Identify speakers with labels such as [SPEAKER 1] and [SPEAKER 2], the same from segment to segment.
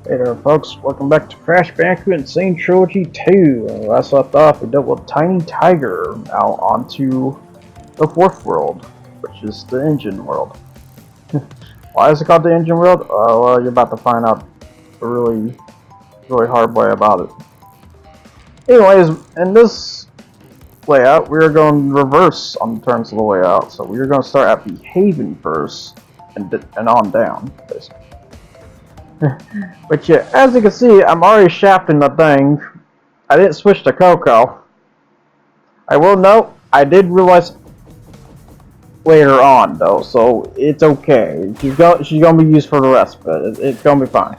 [SPEAKER 1] Hey there folks, welcome back to Crash Bandicoot Nsane Trilogy 2. Last left off, we dealt with Tiny Tiger. Now onto the fourth world, which is the engine world. Why is it called the engine world? Well, you're about to find out a really hard way about it. Anyways, in this layout, we're going reverse on terms of the layout. So we're going to start at the Haven first, and on down, basically. But yeah, as you can see, I'm already shafting the thing. I didn't switch to Coco. I will note, I did realize later on though, so it's okay. She's gonna be used for the rest of it. It's gonna be fine.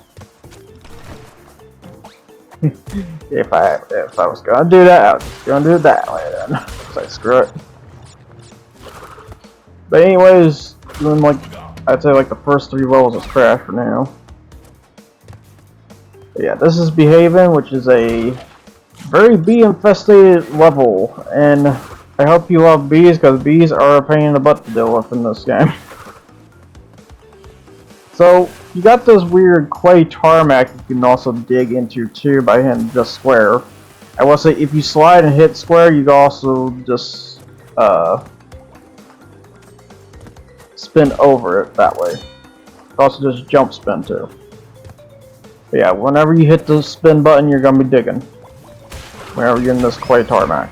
[SPEAKER 1] if I was gonna do that, I was just gonna do it that way then. So screw it. But anyways, doing like I'd say like the first 3 levels of Crash for now. But yeah, this is Behaving, which is a very bee-infested level, and I hope you love bees, because bees are a pain in the butt to deal with in this game. So, you got this weird clay tarmac you can also dig into too by hitting just square. I will say, if you slide and hit square, you can also just spin over it that way. You can also just jump spin too. But yeah, whenever you hit the spin button, you're going to be digging. Whenever you're in this clay tarmac.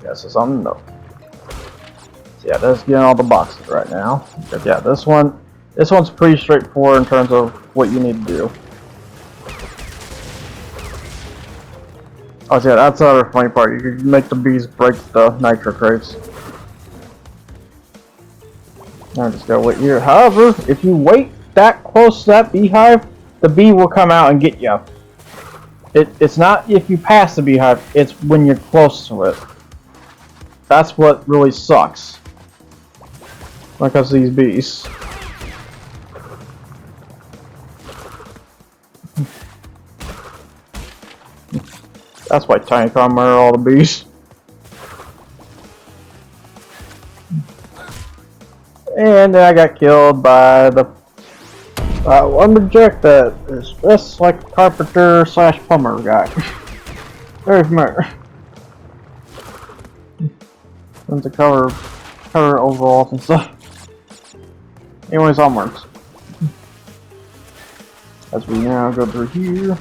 [SPEAKER 1] Yeah, so something new. So yeah, let's get all the boxes right now. But yeah, this one's pretty straightforward in terms of what you need to do. Oh yeah, that's the other funny part. You can make the bees break the nitro crates. I'm just gonna wait here. However, if you wait that close to that beehive, the bee will come out and get you. It's not if you pass the beehive, it's when you're close to it. That's what really sucks. Like us, these bees. That's why Tiny can't murder all the bees. And then I got killed by the lumberjack that is dressed like a carpenter slash plumber guy. Very familiar. And to cover overalls and stuff. Anyways, onwards. As we now go through here.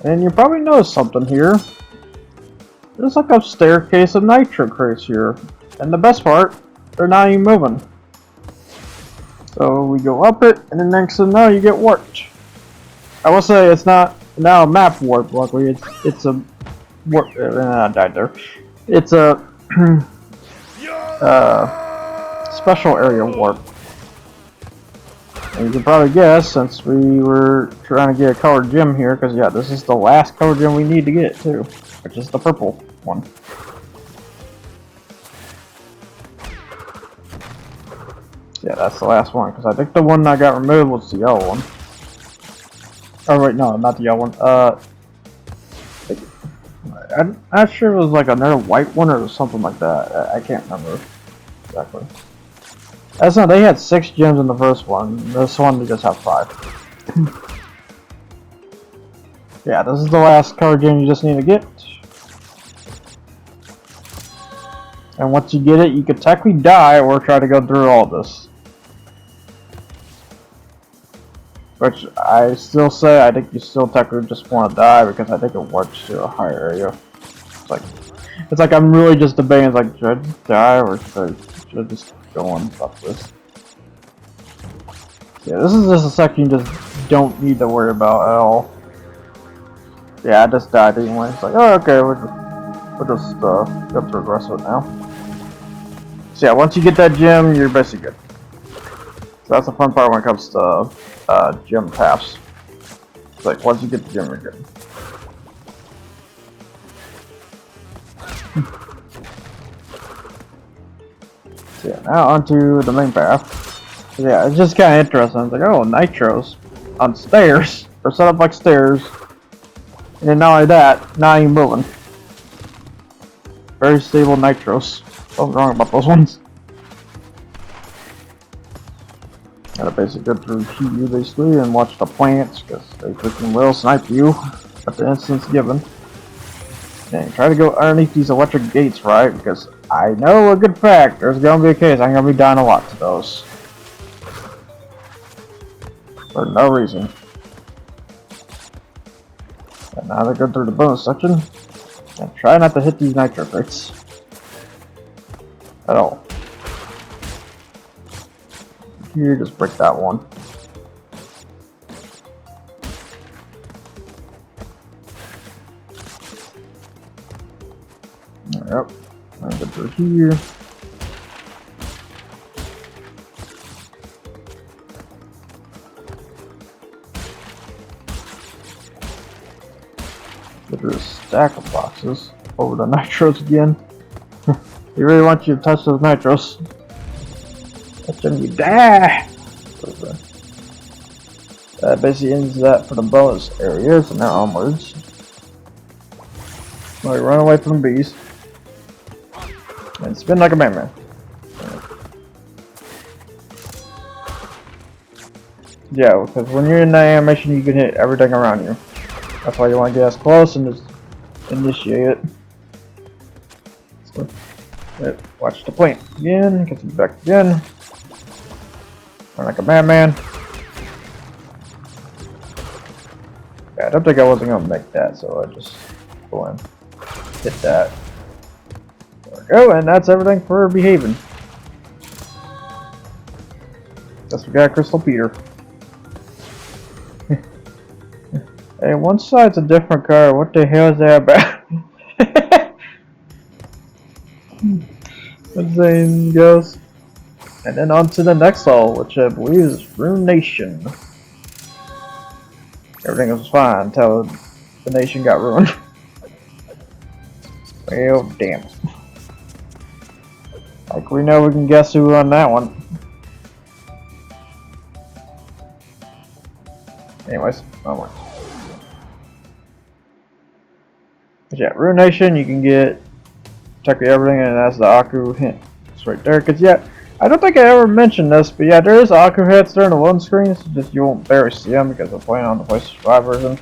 [SPEAKER 1] And you probably noticed something here. There's like a staircase of nitro crates here. And the best part, they're not even moving. So we go up it, and then next thing you know, you get warped. I will say it's not now a map warp. Luckily, it's a warp. I died there. It's a special area warp. And you can probably guess, since we were trying to get a colored gem here, because yeah, this is the last colored gem we need to get too, which is the purple one. Yeah, that's the last one, because I think the one that got removed was the yellow one. Oh wait, no, not the yellow one. I'm not sure it was like another white one or something like that. I can't remember exactly. That's not. They had 6 gems in the first one. This one they just have 5. Yeah, this is the last colored gem you just need to get. And once you get it, you could technically die or try to go through all this. Which I still say, I think you still technically just want to die, because I think it works to a higher area. It's like I'm really just debating, like, should I just die or should I just go on about this? Yeah, this is just a section you just don't need to worry about at all. Yeah, I just died anyway. It's like, oh, okay, we'll just go through the rest of it now. So yeah, once you get that gem, you're basically good. So that's the fun part when it comes to gem taps. It's like, once you get the gem, you're good. So yeah, now onto the main path. So yeah, it's just kind of interesting. It's like, oh, nitros on stairs. They're set up like stairs. And then not only that, not even moving. Very stable nitros. Something wrong about those ones. Gotta basically go through here basically and watch the plants because they freaking will snipe you at the instance given. And try to go underneath these electric gates, right? Because I know a good fact there's gonna be a case I'm gonna be dying a lot to those. For no reason. And now they go through the bonus section. And try not to hit these nitro crates. At all. Here, just break that one. Yep. I'll go through here. Go through a stack of boxes. Over the nitros again. He really wants you to touch those nitros. That's gonna be die. That basically ends that for the bonus areas, and now onwards. Like run away from the bees. And spin like a madman. Yeah, because when you're in that animation, you can hit everything around you. That's why you want to get as close and just initiate it. So, watch the plant again, get them back again. Run like a madman. Yeah, I don't think I wasn't going to make that, so I just go in, hit that. There we go, and that's everything for behaving. Guess we got Crystal Peter. Hey, one side's a different color. What the hell is that about? Nsane goes. And then on to the next level, which I believe is Rune Nation. Everything was fine until the nation got ruined. Well, damn. Like we know we can guess who won that one. Anyways, onward. But yeah, Rune Nation, you can get technically everything, and that's the Aku hint. It's right there. Cause yeah, I don't think I ever mentioned this, but yeah, there is Aku hits during the one screen. It's just you won't barely see them because I'm playing on the PlayStation 5 version.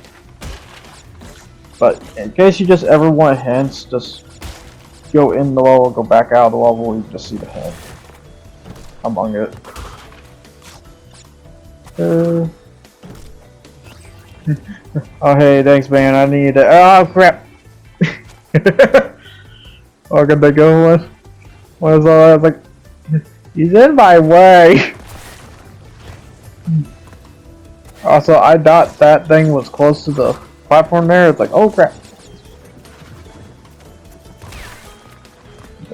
[SPEAKER 1] But in case you just ever want hints, just go in the level, go back out of the level, you can just see the hint among it. Oh hey, thanks man, I need it. Oh crap! Oh, could they go with? What is all that? I was like, he's in my way! Also, I thought that thing was close to the platform there. It's like, oh crap.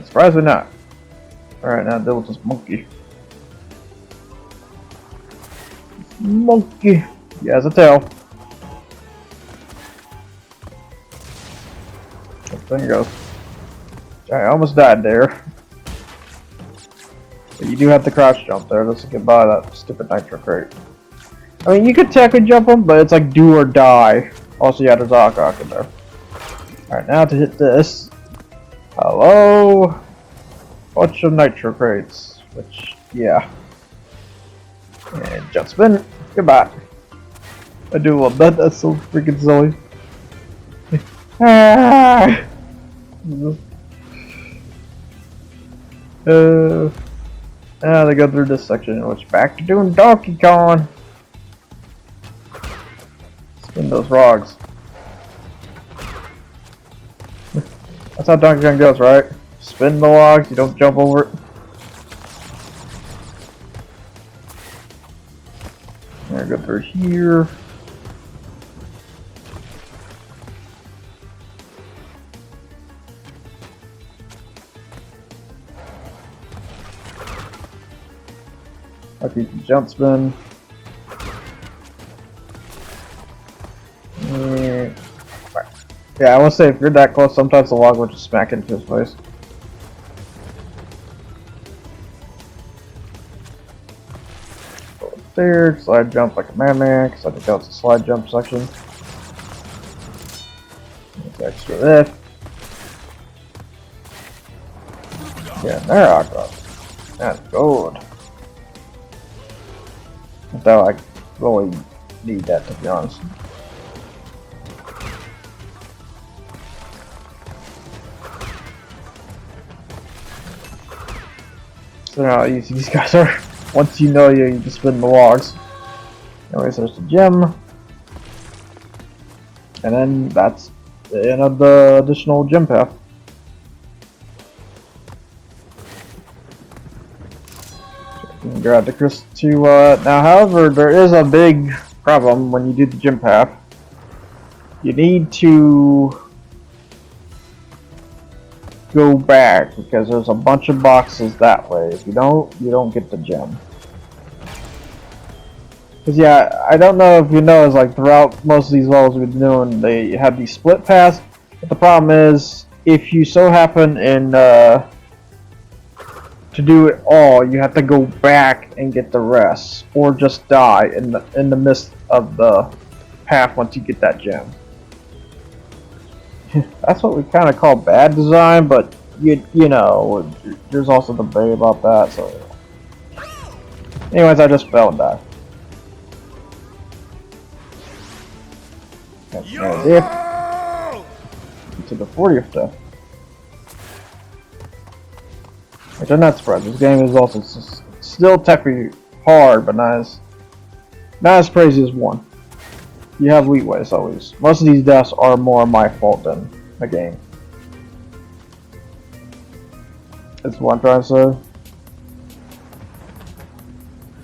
[SPEAKER 1] Surprisingly not. Alright, now deal with this monkey. Monkey! He has a tail. There you go. I almost died there. But you do have to crouch jump there just to get by that stupid nitro crate. I mean, you could technically jump them, but it's like do or die. Also, yeah, there's Alcock in there. Alright, now to hit this. Hello? Bunch of nitro crates. Which, yeah. And jump spin. Goodbye. I do love that. That's so freaking silly. Ah! Now they go through this section, which back to doing Donkey Kong. Spin those rogs. That's how Donkey Kong goes, right? Spin the logs, you don't jump over it. There, go through here. I keep the jump spin. Yeah, I want to say if you're that close, sometimes the log will just smack into his face. Go up there, slide jump like a madman, because I think that's the slide jump section. Extra lift. Yeah, there I go. That's gold. Though I really need that, to be honest. So how easy these guys are. Once you know you can spin the logs. Anyways, there's the gem. And then that's the end of the additional gem path. You can grab the crystal to, now however, there is a big problem when you do the gem path. You need to go back because there's a bunch of boxes that way. If you don't get the gem. Cause yeah, I don't know if you know, is like throughout most of these levels we've been doing, they have these split paths. But the problem is, if you so happen in to do it all, you have to go back and get the rest, or just die in the midst of the path once you get that gem. That's what we kind of call bad design, but you know, there's also debate about that. So, anyways, I just fell and died. That's it. To the 40th death. Which I'm not surprised. This game is also still technically hard, but not as crazy as 1. You have leeway, always. Most of these deaths are more my fault than the game. That's what I'm trying to say.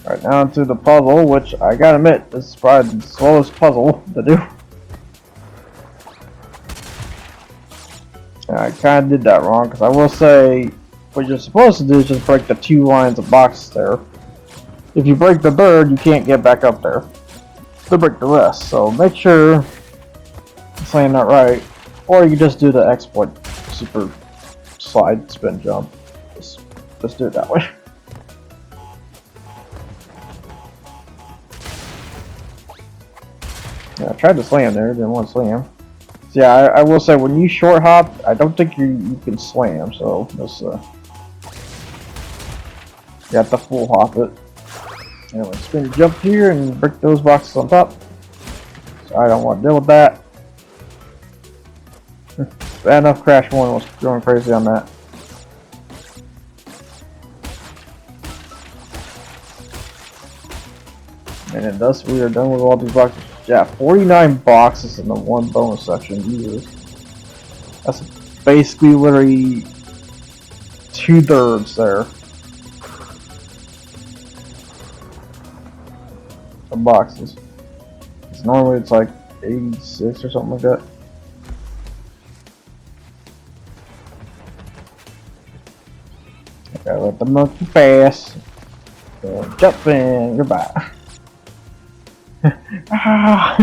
[SPEAKER 1] Alright, now into the puzzle, which I gotta admit, this is probably the slowest puzzle to do. I kind of did that wrong, because I will say, what you're supposed to do is just break the 2 lines of boxes there. If you break the third, you can't get back up there. To break the rest, so make sure you're saying that right. Or you can just do the exploit super slide spin jump. Just do it that way. Yeah, I tried to slam there, didn't want to slam. So yeah, I will say when you short hop, I don't think you can slam, so just you have to full hop it. Anyway, spin jump here and break those boxes on top. So I don't want to deal with that. Bad enough Crash 1 was going crazy on that. And then thus we are done with all these boxes. Yeah, 49 boxes in the 1 bonus section. Jesus. That's basically literally 2/3 there. Of boxes. Because normally it's like 86 or something like that. Okay, let the monkey pass. Jump in, goodbye. Ah.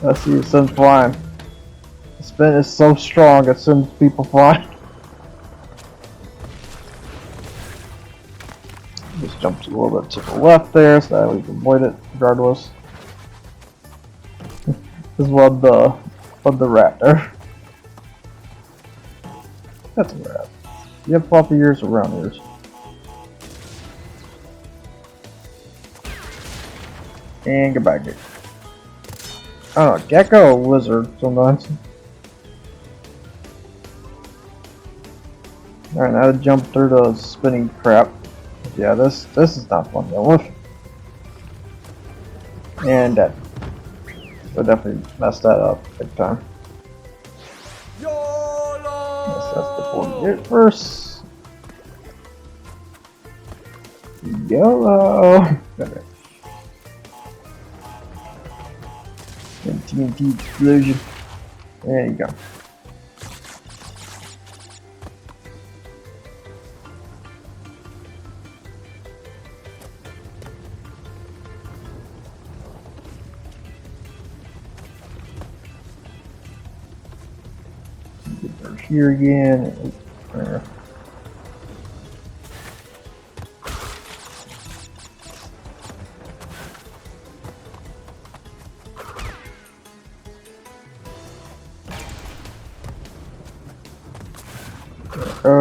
[SPEAKER 1] Let's see, it sends flying. The spin is so strong, it sends people flying. Just jumps a little bit to the left there, so that we can avoid it regardless. This is one the rat there. That's a rat. You have floppy ears or round ears? And goodbye, dude. Oh, gecko or lizard sometimes. Alright, now to jump through the spinning crap. Yeah, this is not fun though. And that. So definitely messed that up big time. Yes, that's the 48 first. YOLO! Okay. And TNT explosion. There you go. Get here again.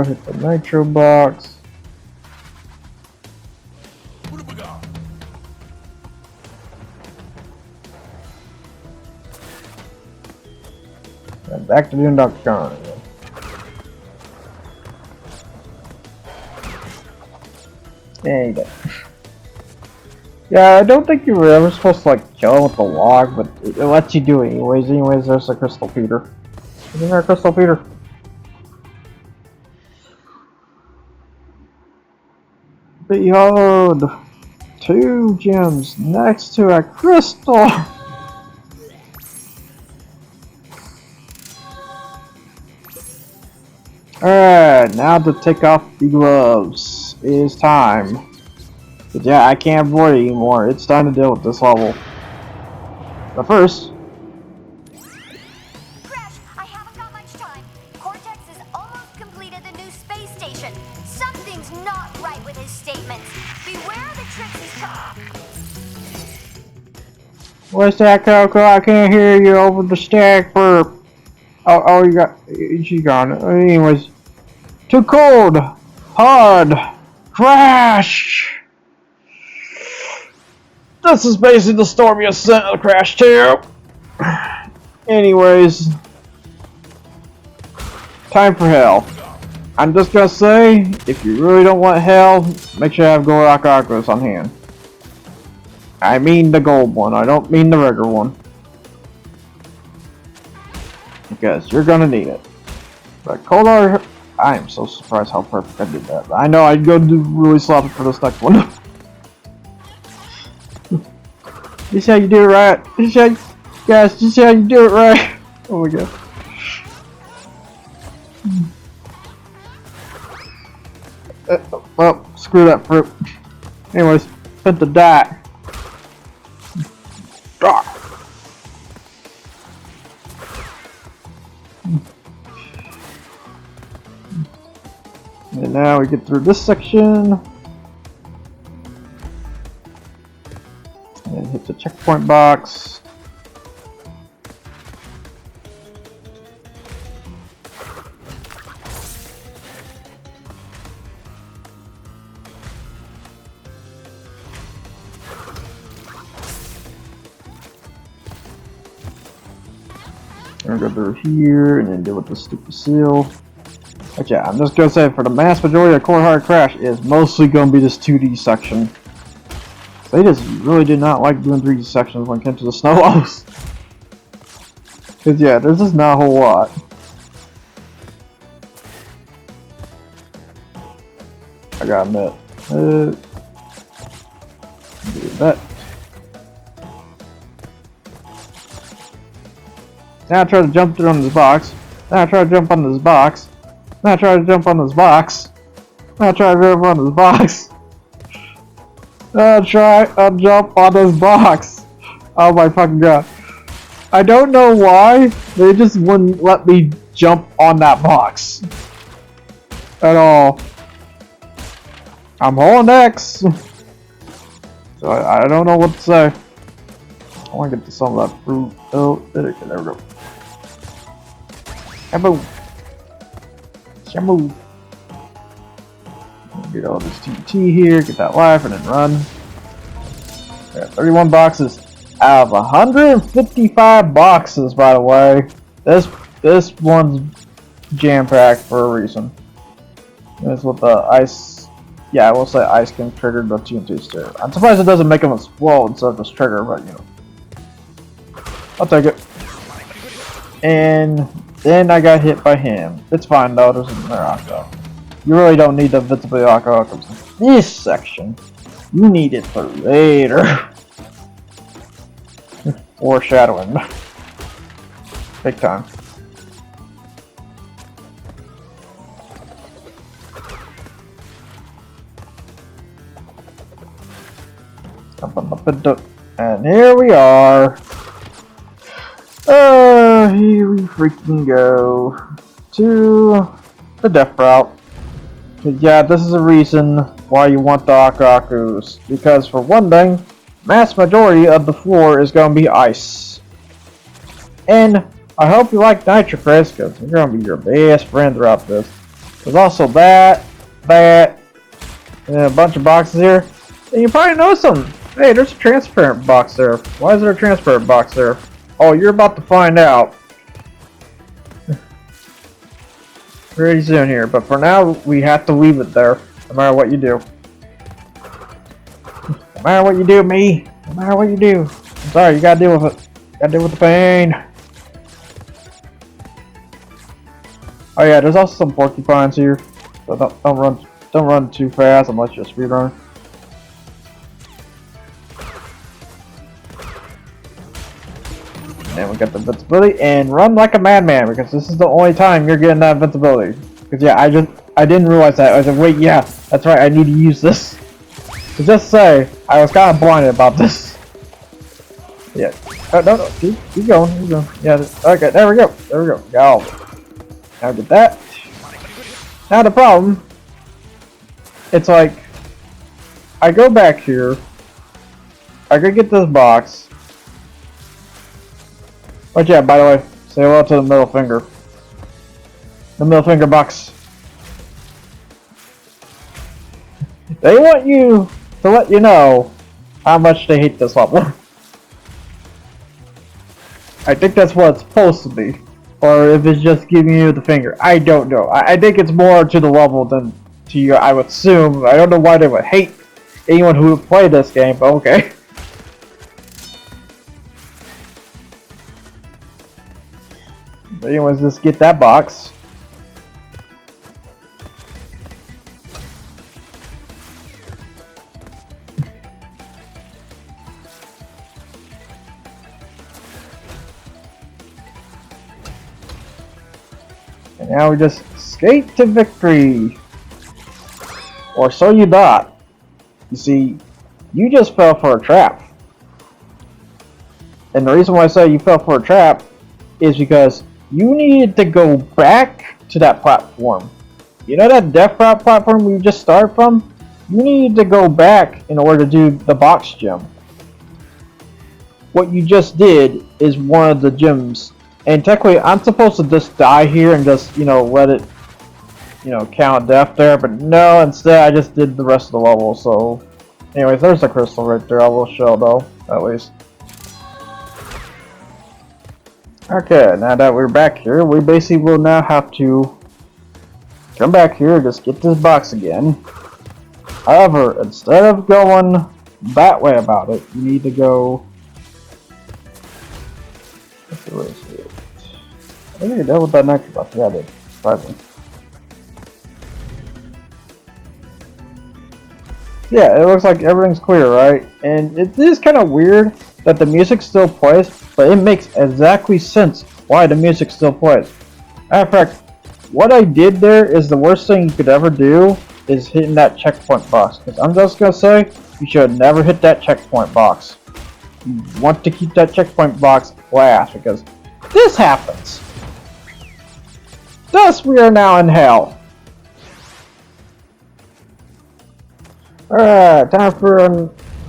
[SPEAKER 1] Hit the nitro box. And back to doing Dr. Khan again. Yeah, you did. Yeah, I don't think you were ever supposed to like kill him with the log, but it lets you do it anyways. Anyways, there's a crystal Peter. Isn't there a crystal Peter? Behold! 2 gems next to a crystal! Alright, now to take off the gloves. It is time. But yeah, I can't avoid it anymore. It's time to deal with this level. But first...
[SPEAKER 2] Crash, I haven't got much time. Cortex has almost completed the new space station. Something's not right with his statements. Beware the tricks he's trying.
[SPEAKER 1] What's that, Coco? I can't hear you over the stack burp. Oh, she's gone. Anyways. Too cold. Hard. Crash! This is basically the stormy ascent of Crash 2. Anyways. Time for hell. I'm just gonna say, if you really don't want hell, make sure you have Gorak Aquas on hand. I mean the gold one, I don't mean the regular one. Because you're gonna need it. But Kolar, I am so surprised how perfect I did that. I know I'd go do really sloppy for this next one. This is how you do it right. This is how you do it right. Oh my god. Well, screw that fruit. Anyways, spent the die. And now we get through this section. And hit the checkpoint box. I'm gonna go through here and then deal with the stupid seal. But yeah, I'm just gonna say for the mass majority of Core Hard Crash is mostly gonna be this 2D section. They just really did not like doing 3D sections when it came to the snow levels. Cause yeah, there's just not a whole lot. I gotta admit. Do that. Now I try to jump through on this box. Now I try to jump on this box. Now I try to jump on this box. Now I try to jump on this box. Now I try to jump on this box. Oh my fucking god. I don't know why they just wouldn't let me jump on that box. At all. I'm holding X. So I don't know what to say. I want to get to some of that fruit. Oh, there we go. Shamu! Shamu! Get all this TNT here, get that life, and then run. Got 31 boxes out of 155 boxes, by the way. This one's jam-packed for a reason. That's what the ice... Yeah, I will say ice can trigger the TNTs too. I'm surprised it doesn't make them explode instead of just trigger, but you know. I'll take it. And then I got hit by him. It's fine though, there's an Morocco. You really don't need the visibility Morocco in this section. You need it for later. Foreshadowing. Big time. And here we are. Here we freaking go to the death route. But yeah, this is a reason why you want the Akakus. Because for one thing, mass majority of the floor is going to be ice. And I hope you like Nitro Chris, because you're going to be your best friend throughout this. There's also that, and a bunch of boxes here. And you probably know something. Hey, there's a transparent box there. Why is there a transparent box there? Oh, you're about to find out. Pretty soon here, but for now, we have to leave it there. No matter what you do. No matter what you do, me. No matter what you do. I'm sorry, you gotta deal with it. You gotta deal with the pain. Oh yeah, there's also some porcupines here. So don't run too fast unless you're speedrunning. And we got the invincibility, and run like a madman because this is the only time you're getting that invincibility. Because yeah, I didn't realize that. I said, wait, yeah, that's right, I need to use this. So just say, I was kind of blinded about this. Yeah. Oh, no, keep going, keep going. Yeah, okay, there we go, Go. Now get that. Now the problem, it's like, I go back here, I go get this box. But yeah, by the way, say hello to the middle finger. The middle finger box. They want you to let you know how much they hate this level. I think that's what it's supposed to be. Or if it's just giving you the finger. I don't know. I think it's more to the level than to you, I would assume. I don't know why they would hate anyone who would play this game, but okay. But anyways, just get that box. And now we just skate to victory. Or so you thought. You see, you just fell for a trap. And the reason why I say you fell for a trap is because you needed to go back to that platform. You know that death route platform we just started from? You needed to go back in order to do the box gym. What you just did is one of the gyms. And technically, I'm supposed to just die here and just, let it, count death there. But no, instead I just did the rest of the level. So, anyways, there's a crystal right there. I will show though, at least. Okay, now that we're back here, we basically will now have to come back here and just get this box again. However, instead of going that way about it, you need to go... Where is it? I think I dealt with that nitro box. Yeah, I did. Surprising. Yeah, it looks like everything's clear, right? And it is kind of weird that the music still plays, but it makes exactly sense why the music still plays. Matter of fact, what I did there is the worst thing you could ever do is hitting that checkpoint box. Because I'm just going to say, you should never hit that checkpoint box. You want to keep that checkpoint box last, because this happens. Thus, we are now in hell. Alright, time for a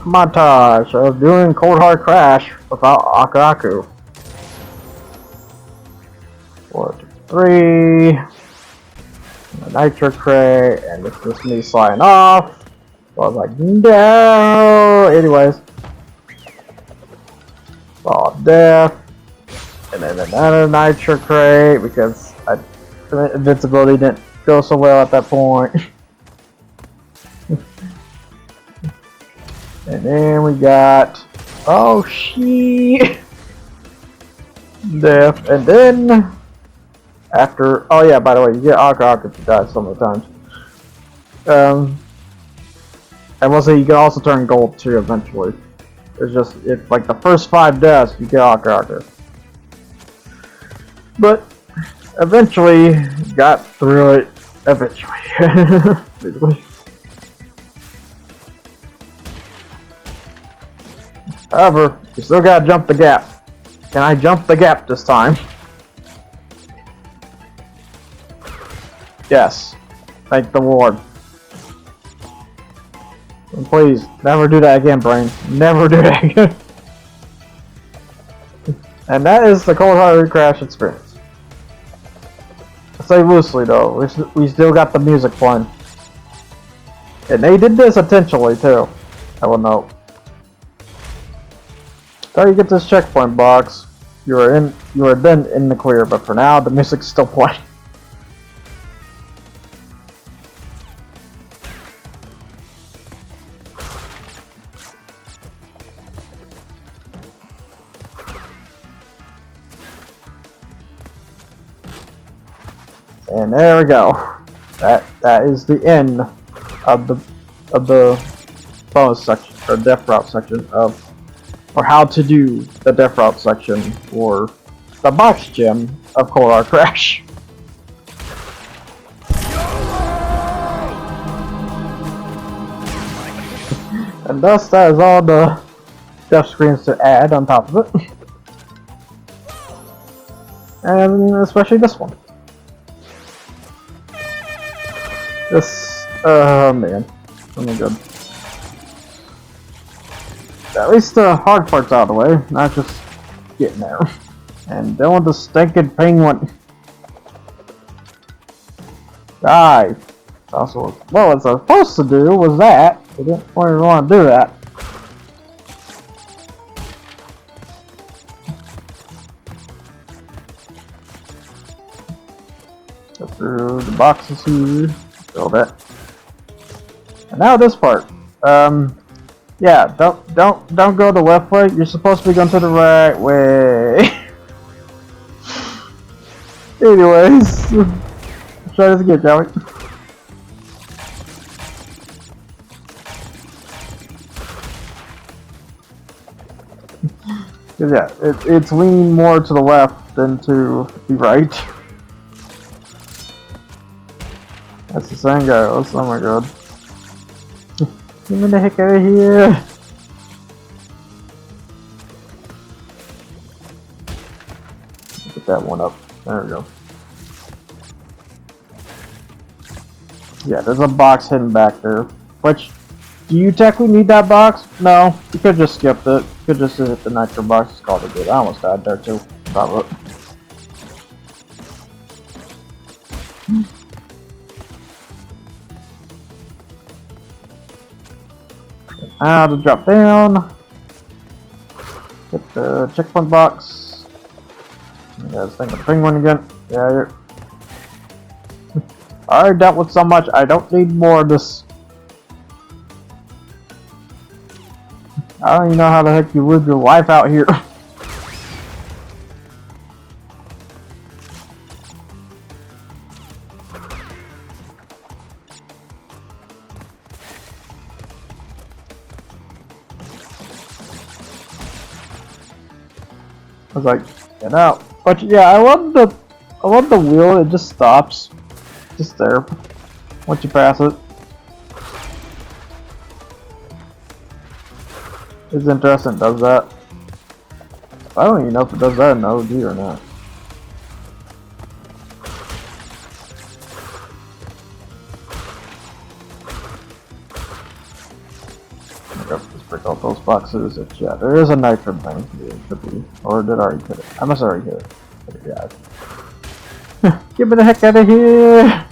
[SPEAKER 1] montage of doing Cold Hard Crash without Aku. 4, 2, 3. The nitro crate, and it's just me sliding off. So I was like, no! Anyways. Saw death. And then another nitro crate because invincibility didn't go so well at that point. And then we got, oh shit, death, and then after, oh yeah, by the way, you get Aku if you die so many times. I will say you can also turn gold too eventually. It's just, if like the first 5 deaths, you get Aku. But eventually, got through it eventually. Basically. However, you still gotta jump the gap. Can I jump the gap this time? Yes. Thank the Lord. And please, never do that again, brain. Never do that again. And that is the Cold Hard Crash experience. I say loosely though, we still got the music playing. And they did this intentionally too. I will know. Until you get this checkpoint box, you are then in the clear, but for now the music's still playing. And there we go. That is the end of the bonus section or death route section or how to do the death route section for the box gem of Cold Crash. And thus that is all the death screens to add on top of it. And especially this one. This, man. Oh my god. At least the hard part's out of the way, not just getting there. And then with the stinking penguin. Die. Also, what it's supposed to do was that. We didn't really want to do that. Go through the boxes here. Fill that. And now this part. Yeah, don't go the left way. You're supposed to be going to the right way. Anyways, let's try this again, shall we? Cause yeah, it's leaning more to the left than to the right. That's the same goes. Oh my god. Get me the heck out of here! Get that one up. There we go. Yeah, there's a box hidden back there. Which, do you technically need that box? No, you could just skip it. You could just hit the nitro box. It's called it good. I almost died there too. About it. Now to drop down. Get the checkpoint box. Yeah, this thing the penguin again. Yeah, you're. I already dealt with so much. I don't need more of this. I don't even know how the heck you live your life out here. I was like, get out. But yeah, I love the wheel. It just stops, just there. Once you pass it, it's interesting. It does that. I don't even know if it does that in OG or not. Let's break out those boxes. Yeah, there is a nitro thing. It should be. Or did I already hit it? I must have already hit it. Yeah. Get me the heck out of here! I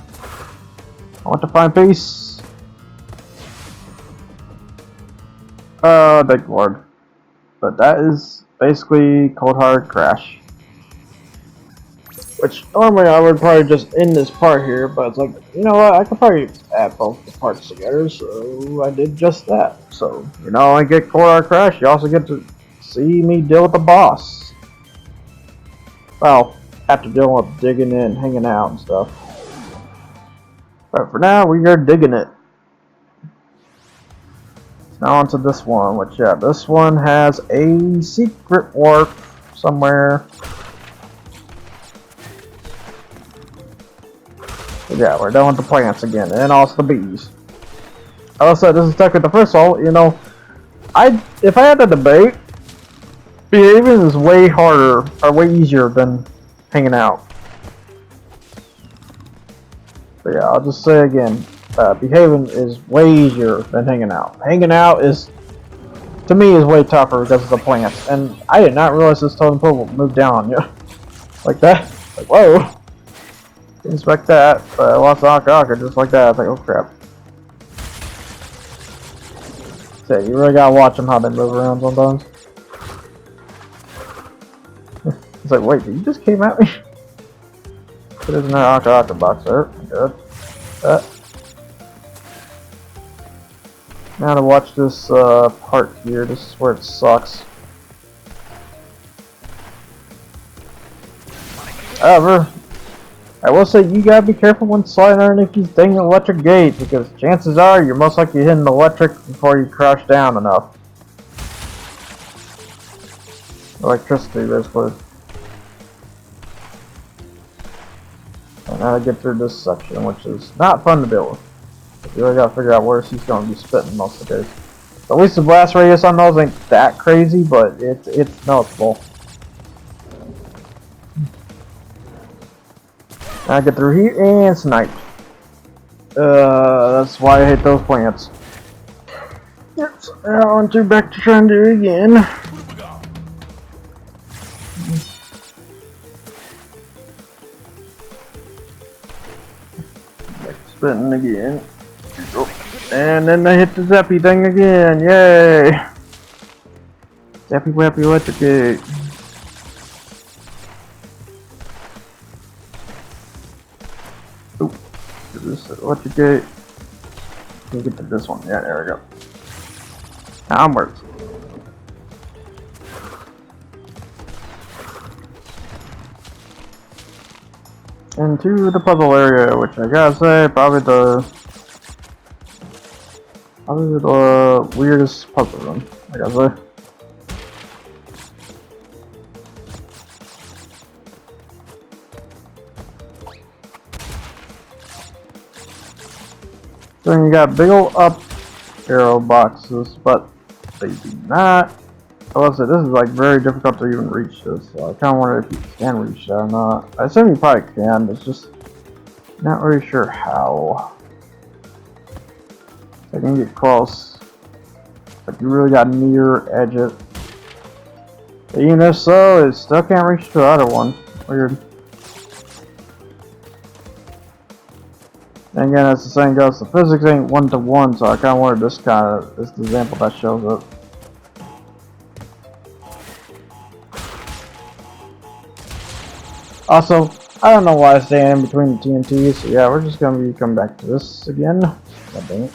[SPEAKER 1] want to find peace. Thank Lord. But that is basically Cold Hard Crash. Which normally I would probably just end this part here, but it's like, you know what, I could probably add both the parts together, so I did just that. So, you know, I get Cold Hard Crash, you also get to see me deal with the boss. Well, after dealing with digging in, hanging out and stuff. But for now, we are digging it. Now onto this one, which yeah, this one has a secret warp somewhere. But yeah, we're done with the plants again, and also the bees. As I said, this is technically the first one. You know, if I had to debate, behaving is way harder or way easier than hanging out. But yeah, I'll just say again, behaving is way easier than hanging out. Hanging out is, to me, is way tougher because of the plants. And I did not realize this totem pole would move down on you. Like that. Like, whoa. Didn't expect that. But I lost the Aka just like that. I was like, oh crap. Yeah, you really gotta watch them how they move around sometimes. It's like, wait, you just came at me? There's no Aka box there. Good. Now to watch this part here. This is where it sucks. However, I will say you gotta be careful when sliding underneath these dang electric gates, because chances are you're most likely hitting the electric before you crash down enough. Electricity, basically. And now to get through this section, which is not fun to deal with. You really gotta figure out where he's gonna be spitting most of the days. At least the blast radius on those ain't that crazy, but it's noticeable. Now I get through here and snipe. That's why I hate those plants. Yep, so now on to back to trying to do it again. Back to spinning again. And then they hit the zappy thing again. Yay! Zappy wappy electrocute. Oop. This electrocute. Can we get to this one? Yeah, there we go. Onwards. Into the puzzle area, which I gotta say, probably the weirdest puzzle room, I gotta say. Then you got big ol' up arrow boxes, but they do not. I will say this is like very difficult to even reach this, so I kinda wonder if you can reach that or not. I assume you probably can, it's just not really sure how. I can get close, but you really got near edge it. But even if so, it still can't reach the other one. Weird. And again, as the saying goes, the physics ain't 1-to-1, so I kinda wanted this example that shows up. Also, I don't know why I stand in between the TNTs, so yeah, we're just gonna be coming back to this again. God dang it.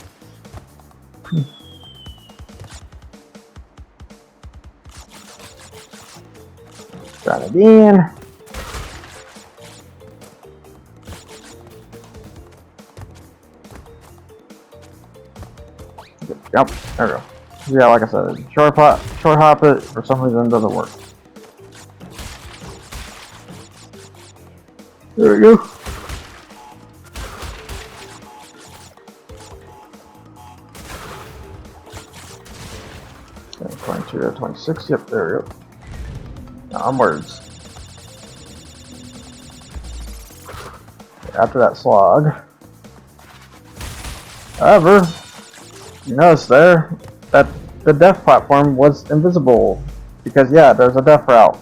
[SPEAKER 1] Try it again. Yep, there we go. Yeah, like I said, short hop it, for some reason it doesn't work. There we go. Okay, 22 to 26, yep, there we go. Now onwards. After that slog. However, you notice there that the death platform was invisible. Because yeah, there's a death route.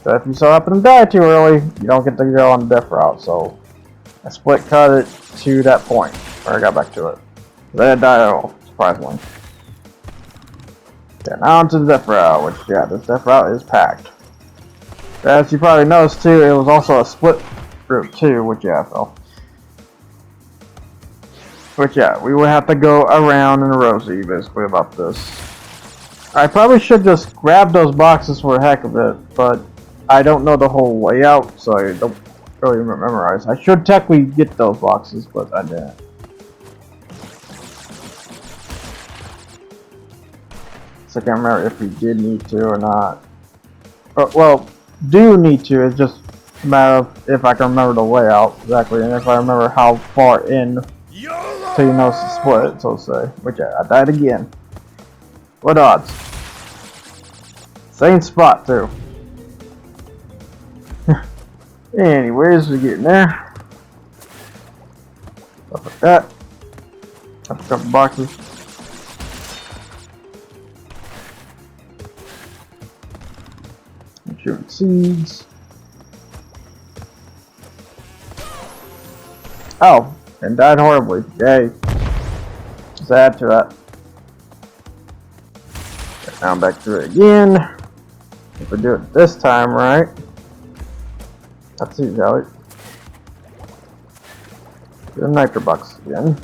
[SPEAKER 1] So if you so happen to die too early, you don't get to go on the death route. So I split cut it to that point where I got back to it. Then I died at all, surprisingly. Yeah, now onto the death route, which yeah, this death route is packed. As you probably noticed too, it was also a split route too, which yeah, I fell. Which yeah, we would have to go around in a rosy basically about this. I probably should just grab those boxes for the heck of it, but I don't know the whole layout, so I don't really memorize. I should technically get those boxes, but I didn't. So I can't remember if we did need to or not. Well, do need to, it's just a matter of if I can remember the layout exactly, and if I remember how far in so you know it's a split, so to say. Which yeah, I died again. What odds? Same spot too. Anyways, we're getting there. Stuff like that. Got a couple boxes. I'm shooting seeds. Oh, and died horribly. Yay. Just add to that. Now I'm back through it again. If we do it this time right. Let's see, shall we? Do the nitro box again.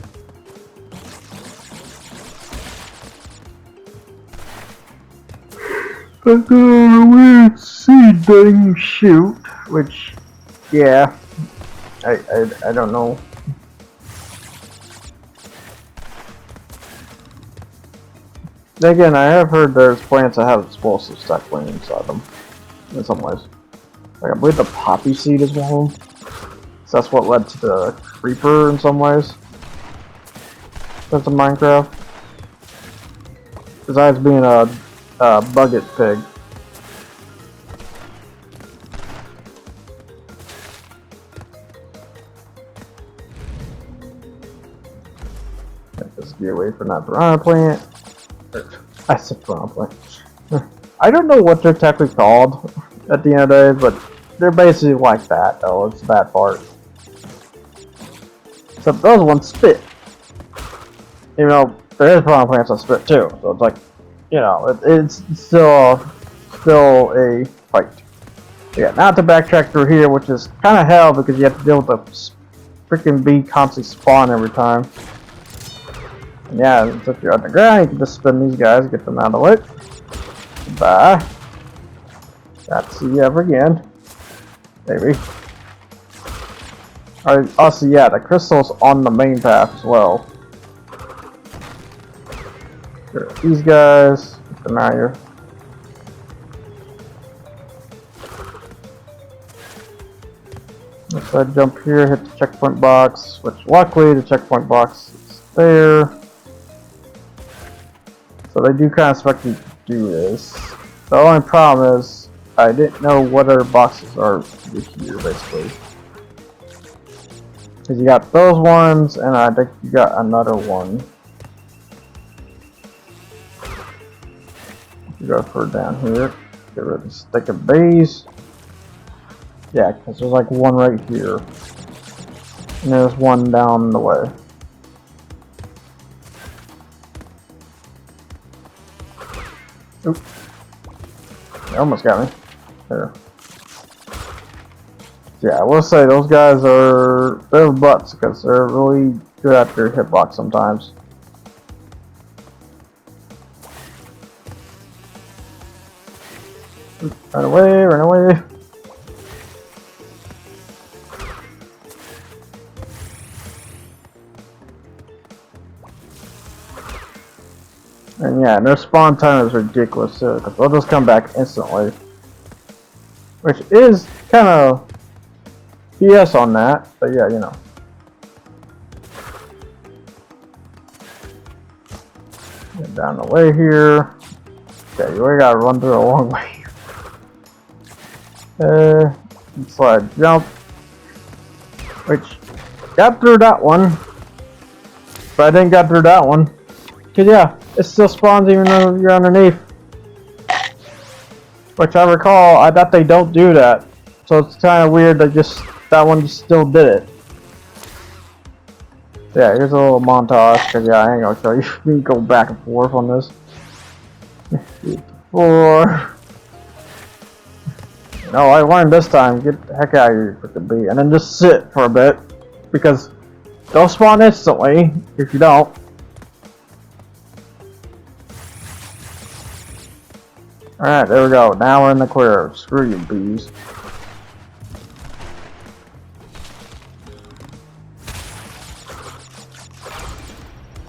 [SPEAKER 1] Weird seed thing shoot, which, yeah, I don't know. Again, I have heard there's plants that have explosive stuff laying inside them, in some ways. Like, I believe the poppy seed is one of them. So that's what led to the creeper in some ways. That's in Minecraft. Besides being a bucket pig. Let's get away from that piranha plant. I said piranha plant. I don't know what they're technically called at the end of the day, but they're basically like that, though. It's that part. Except those ones spit. Even though there is piranha plants that spit too, so it's like, you know, it's still a fight. Yeah, now to backtrack through here, which is kind of hell because you have to deal with the freaking bee constantly spawn every time. And yeah, if you're underground, you can just spin these guys, get them out of the way. Goodbye. Not see you ever again. Maybe. Alright, also, yeah, the crystal's on the main path as well. Sure, these guys, get them out of here. If I jump here, hit the checkpoint box, which luckily the checkpoint box is there. So they do kind of expect you to do this. The only problem is I didn't know what other boxes are here, basically. Because you got those ones, and I think you got another one. You go further down here. Get rid of the stick of bees. Yeah, because there's like one right here. And there's one down the way. Oop. They almost got me. There. Yeah, I will say those guys they're butts because they're really good at their hitbox sometimes. Run away, run away. And yeah, their spawn time is ridiculous too, because they'll just come back instantly. Which is kind of BS on that, but yeah, you know. Get down the way here. Okay, you really gotta run through a long way. Slide jump. Which, got through that one. But I didn't get through that one. Cause yeah, it still spawns even though you're underneath. Which I recall, I thought they don't do that. So it's kind of weird that that one just still did it. Yeah, here's a little montage, cause yeah, I ain't gonna show you. We can go back and forth on this. 4. No, I learned this time. Get the heck out of here, freaking bee, and then just sit for a bit, because they'll spawn instantly if you don't. Alright, there we go. Now we're in the clear. Screw you, bees.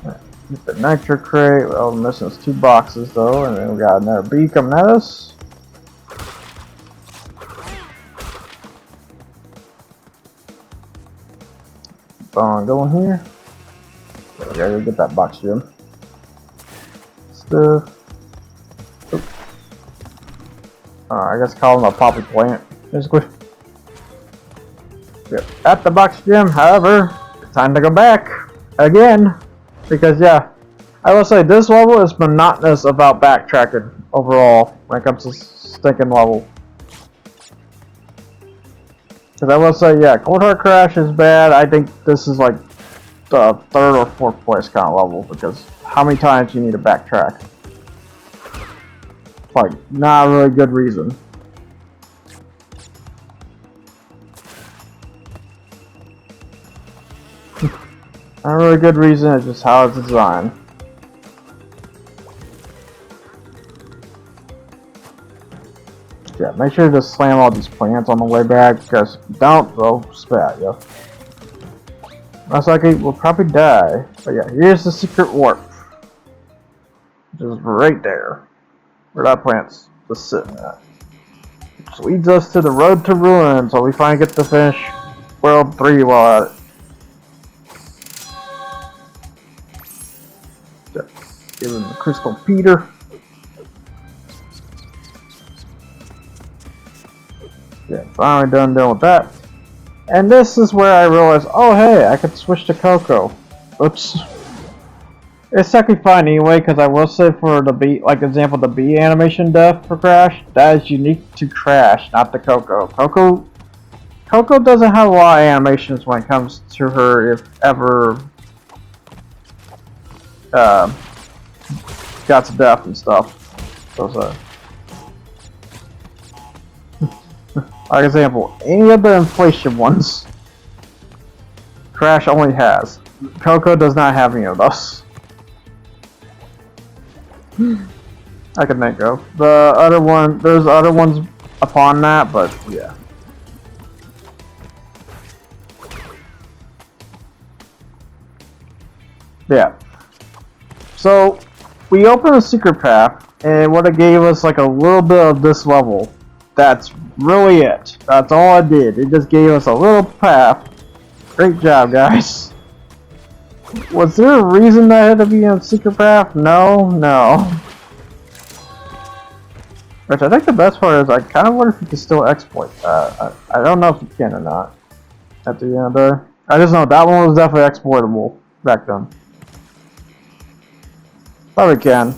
[SPEAKER 1] Right, get the nitro crate. Well, we're missing 2 boxes though, and then we got another bee coming at us. Keep on going here. Okay, we gotta get that box, Jim. Stuff. I guess call them a poppy plant, basically. Yep. At the box gym, however, it's time to go back again. Because, yeah, I will say this level is monotonous about backtracking overall when it comes to stinking level. Because I will say, yeah, Cold Hard Crash is bad. I think this is like the 3rd or 4th place kind of level because how many times you need to backtrack. like not a really good reason. Not a really good reason, it's just how it's designed. Yeah, make sure to slam all these plants on the way back, because if you don't, they'll spit at you. Most likely, we'll probably die. But yeah, here's the secret warp. Which is right there. Where that plant's just sitting at. Which leads us to the road to ruin, so we finally get to finish World 3 while at it. Give him the Crystal Peter. Yeah, finally done with that. And this is where I realized, oh hey, I could switch to Coco. Oops. It's technically fine anyway, because I will say for the bee, like example, the bee animation death for Crash, that is unique to Crash, not to Coco. Coco doesn't have a lot of animations when it comes to her, if ever got to death and stuff. So, like example, any of the inflation ones, Crash only has. Coco does not have any of those. I can think of. The other one, there's other ones upon that, but yeah. Yeah. So, we opened a secret path, and what it gave us like a little bit of this level. That's really it. That's all it did. It just gave us a little path. Great job, guys. Was there a reason that had to be a secret path? No. Which I think the best part is I kind of wonder if you can still exploit that. I don't know if you can or not. At the end there. I just know that one was definitely exploitable back then. Probably can.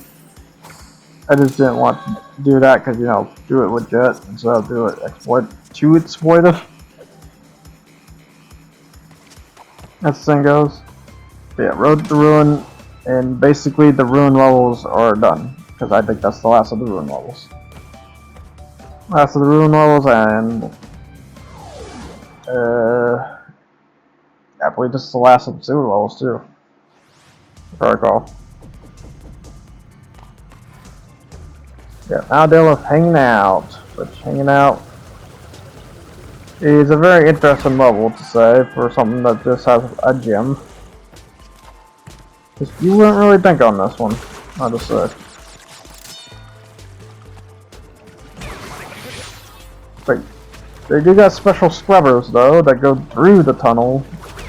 [SPEAKER 1] I just didn't want to do that because, you know, do it legit instead of do it exploitive. As the thing goes. But yeah, Road to Ruin, and basically the Ruin levels are done. Because I think that's the last of the Ruin levels. Last of the Ruin levels, and I believe this is the last of the sewer levels too. If I recall. Yeah, now dealing with hanging out. Which hanging out is a very interesting level to say for something that just has a gym. Because you wouldn't really think on this one, I'll just say. But they do got special scrubbers though that go through the tunnel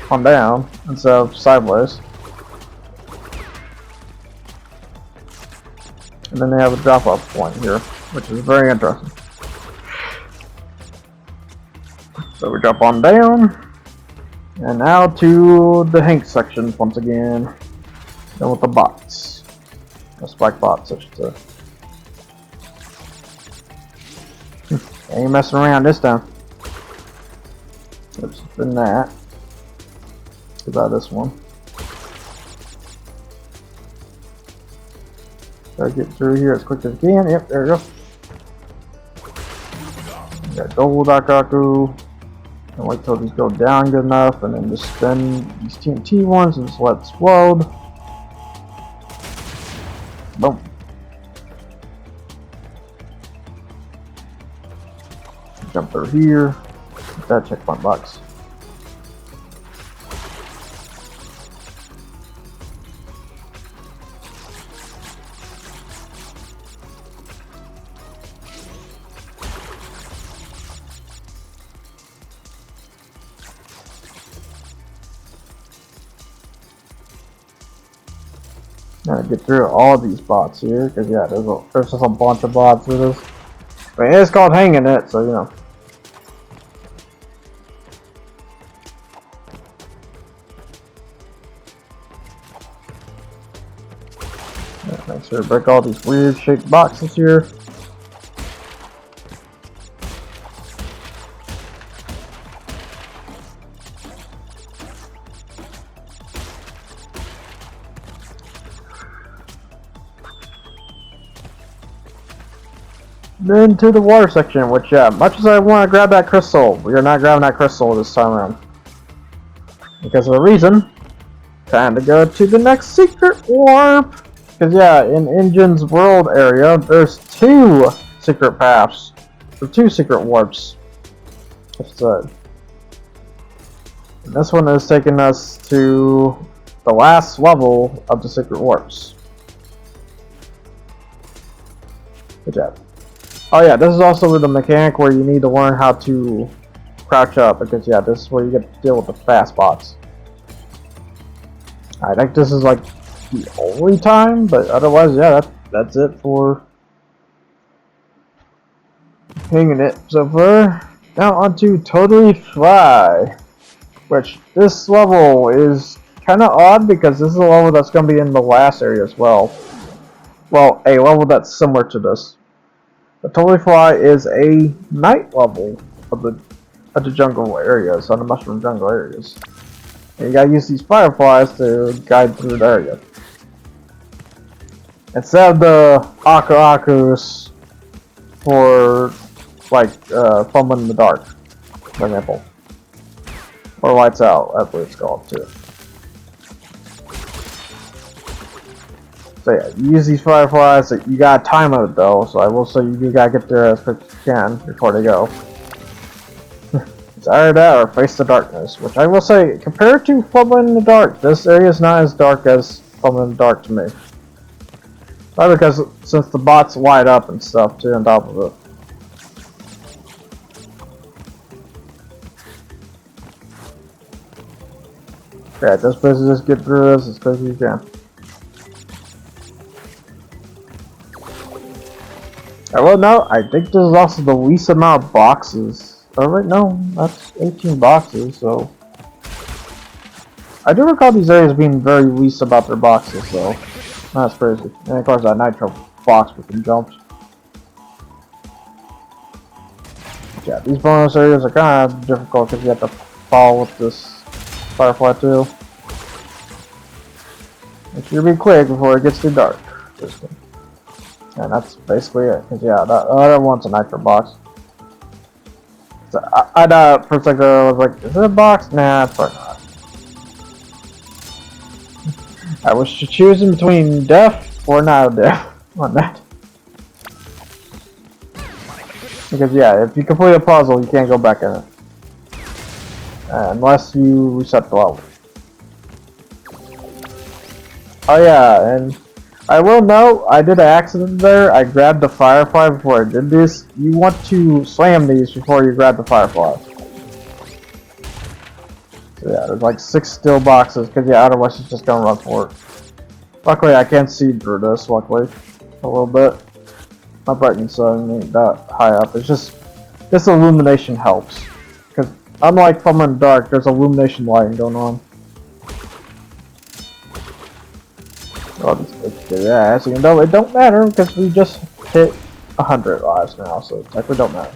[SPEAKER 1] on down instead of sideways. And then they have a drop-off point here, which is very interesting. So we drop on down, and now to the Hank section once again. Then with the bots. The spike bots, I should say. Ain't messing around this time. Let's spin that. About this one. Try to get through here as quick as I can. Yep, there we go. We got double Dakaku. And wait till these go down good enough, and then just spin these TNT ones and just let it explode. Boom. Jump through here. Get that checkpoint box. Gotta get through all these bots here, because yeah, there's just a bunch of bots with this. But it's called hanging it, so you know. Yeah, make sure to break all these weird shaped boxes here. Then to the water section, which, yeah, much as I want to grab that crystal, we are not grabbing that crystal this time around. Because of a reason. Time to go to the next secret warp. Because, yeah, in Engine's world area, there's 2 secret paths. Or 2 secret warps. And this one is taking us to the last level of the secret warps. Good job. Oh yeah, this is also the mechanic where you need to learn how to crouch up, because yeah, this is where you get to deal with the fast bots. I think this is like the only time, but otherwise, yeah, that's it for hanging it so far. Now onto Totally Fly, which this level is kind of odd because this is a level that's going to be in the last area as well. Well, a level that's similar to this. But Totally Fly is a night level of the jungle areas, on the mushroom jungle areas. And you gotta use these fireflies to guide through the area. Instead of the Aku Akus for, like, fumbling in the dark, for example. Or Lights Out, that's what it's called too. So yeah, you use these fireflies, you gotta time it though, so I will say you gotta get there as quick as you can before they go. It's either that or Face the Darkness, which I will say, compared to Fumbling in the Dark, this area is not as dark as Fumbling in the Dark to me. Probably because since the bots light up and stuff too on top of it. Yeah, just basically just get through this as quick as you can. Well, no, I think this is also the least amount of boxes. Oh, wait, no, that's 18 boxes, so... I do recall these areas being very least about their boxes, so... That's crazy. And of course, that nitro box with some jumps. Yeah, these bonus areas are kind of difficult because you have to follow with this firefly too. Make sure to be quick before it gets too dark. And that's basically it. Cause yeah, that other one's a nitro box. So I for a second I was like, is it a box? Nah, it's probably not. I was choosing between death or not death on that. Because yeah, if you complete a puzzle, you can't go back in it. Unless you reset the level. Oh yeah, and I will note, I did an accident there. I grabbed the firefly before I did this. You want to slam these before you grab the firefly. So yeah, there's like 6 still boxes, because yeah, otherwise it's just gonna run for it. Luckily I can see through this, luckily. A little bit. My brightness ain't that high up. It's just, this illumination helps. Because unlike Fumbling in the Dark, there's illumination lighting going on. Yeah, as you know, it don't matter because we just hit 100 lives now, so it technically don't matter.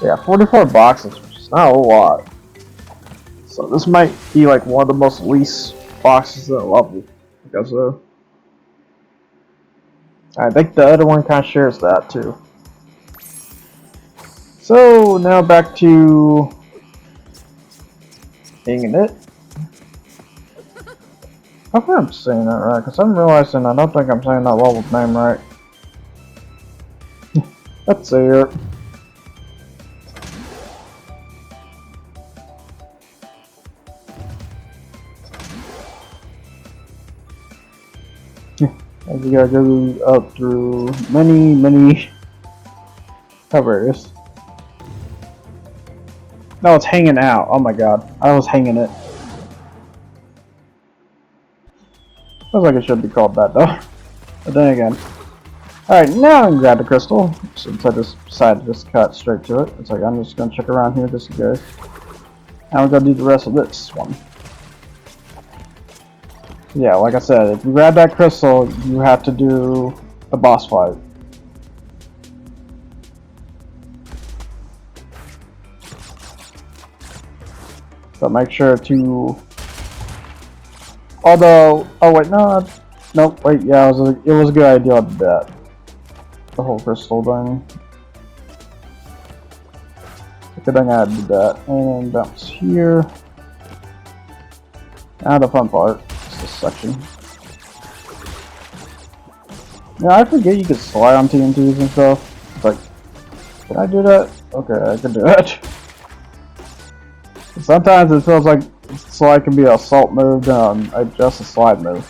[SPEAKER 1] Yeah, 44 boxes, which is not a lot. So this might be like one of the most least boxes in the level. Because I think the other one kind of shares that too. So now back to hanging it. I hope I'm saying that right, because I'm realizing I don't think I'm saying that level's name right. Let's see it. As you gotta go up through many covers. No, it's hanging out. Oh my god. I was hanging it. Feels like it should be called that though. But then again. Alright, now I can grab the crystal. Since I just decided to just cut straight to it. It's like I'm just gonna check around here just in case. Now we're gonna do the rest of this one. Yeah, like I said, if you grab that crystal, you have to do the boss fight. So make sure to... Although... Oh wait, no. Nope, wait, yeah, it was a good idea to do that. The whole crystal thing. Good thing I did that. And bounce here. Now the fun part. It's this section. Yeah, I forget you could slide on TNTs and stuff. It's like, can I do that? Okay, I can do that. Sometimes it feels like slide can be an assault move, then just a slide move.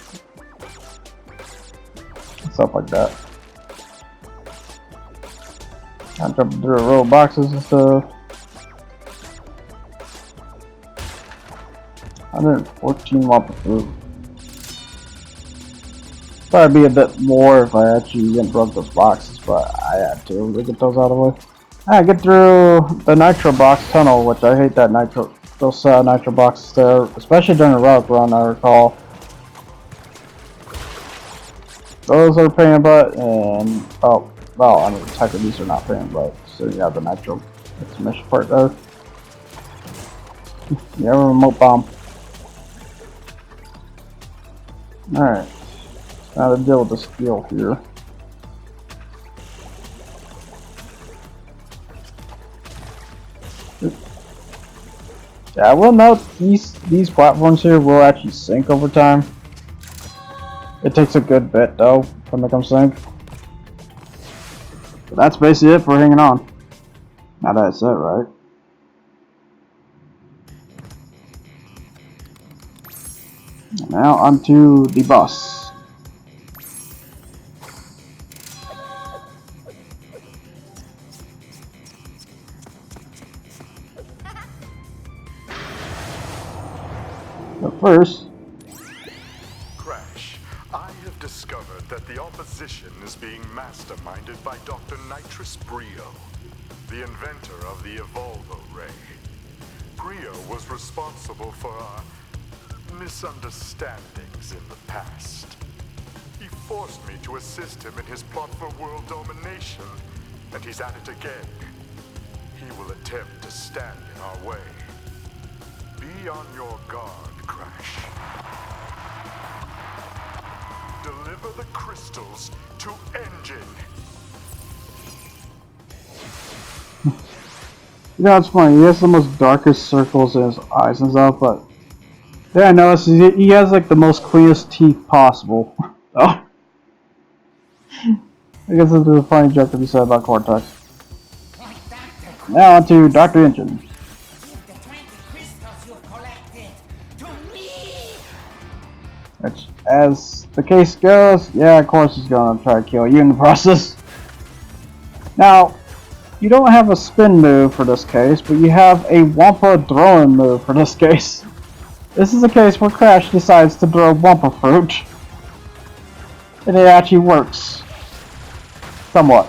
[SPEAKER 1] Stuff like that. I'm jumping through a row of boxes and stuff. 114 Wampa fruit. Probably be a bit more if I actually didn't broke those boxes, but I had to get those out of the way. I get through the nitro box tunnel, which I hate that those nitro boxes there, especially during the relic run. I recall those are pain butt, and oh well, I mean technically these are not pain butt. So you have the nitro exclamation part there. Yeah, remote bomb. All right. Now to deal with the skill here. Yeah, I will note these platforms here will actually sink over time. It takes a good bit though when they come sink. But that's basically it for hanging on. Now that's it, right? Now onto the boss. But first,
[SPEAKER 3] Crash, I have discovered that the opposition is being masterminded by Dr. Nitrous Brio, the inventor of the Evolvo Ray. Brio was responsible for our misunderstandings in the past. He forced me to assist him in his plot for world domination, and he's at it again. He will attempt to stand in our way. Be on your guard, Crash. Deliver the crystals to Engine.
[SPEAKER 1] you know, it's funny. He has the most darkest circles in his eyes and stuff, but yeah, I noticed he has like the most cleanest teeth possible. Oh, I guess this is a funny joke to be said about Cortex. Now on to Dr. Engine. Which, as the case goes, yeah, of course he's gonna try to kill you in the process. Now, you don't have a spin move for this case, but you have a Wampa throwing move for this case. This is a case where Crash decides to throw Wampa fruit. And it actually works. Somewhat.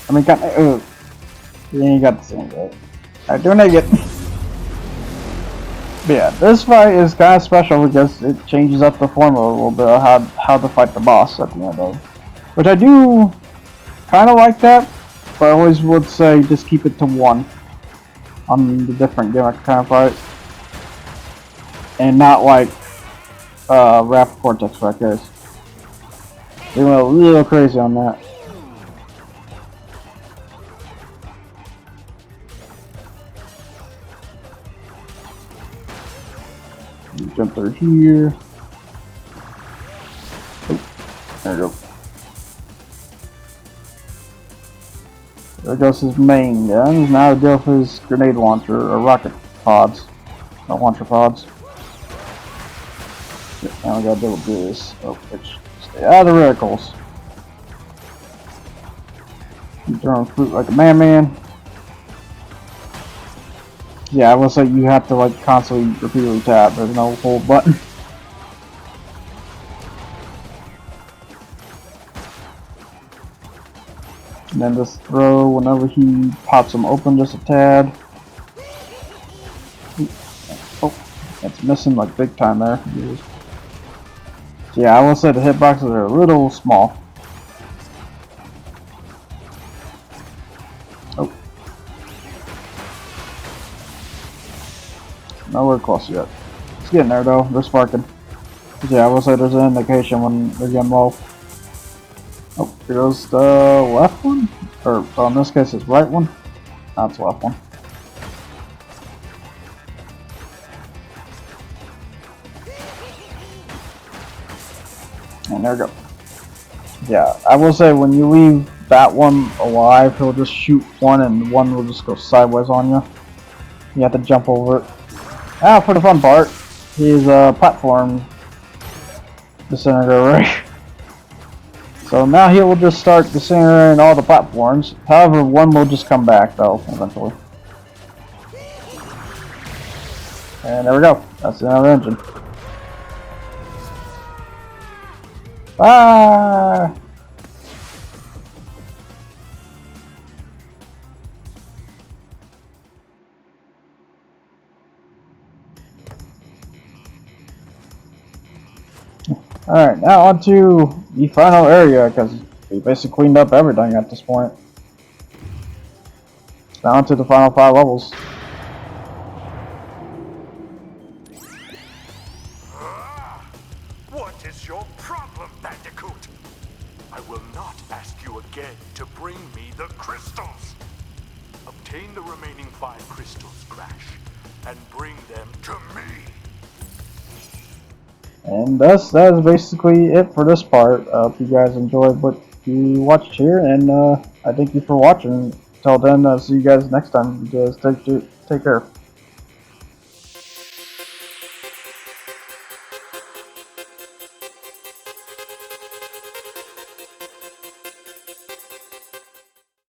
[SPEAKER 1] I mean, you got the same right. Alright, doing it again. But yeah, this fight is kind of special because it changes up the formula a little bit of how to fight the boss at the end of it. Which I do kind of like that, but I always would say just keep it to one on the different gimmick kind of fight. And not like Rapid Cortex right there. They went a little crazy on that. Jump through here. Oh, there we go. There goes his main gun. Now to deal with his grenade launcher or rocket pods. Not launcher pods. Now we gotta deal with this. Oh, stay out of the reticles. Keep throwing fruit like a man. Yeah, I will say you have to like constantly repeatedly tap. There's no hold button. And then just throw whenever he pops them open just a tad. Oh, that's missing like big time there. Yeah, I will say the hitboxes are a little small. Oh. Nowhere close yet. It's getting there though, they're sparking. Yeah, I will say there's an indication when they're getting low. Oh, here goes the left one? Or, in this case, it's right one? That's left one. there we go. Yeah, I will say when you leave that one alive, he'll just shoot one and one will just go sideways on you. You have to jump over it. Now for the fun part, he's a platform disintegrator. So now he will just start disintegrating all the platforms. However, one will just come back though, eventually. And there we go. That's another engine. Ah! Alright, now on to the final area, because we basically cleaned up everything at this point. Now on to the final 5 levels.
[SPEAKER 3] What is your problem, Bandicoot? I will not ask you again to bring me the crystals. Obtain the remaining 5 crystals, Crash, and bring them to me.
[SPEAKER 1] And thus, that is basically it for this part. If you guys enjoyed what you watched here, and I thank you for watching. Till then, see you guys next time. You guys take care.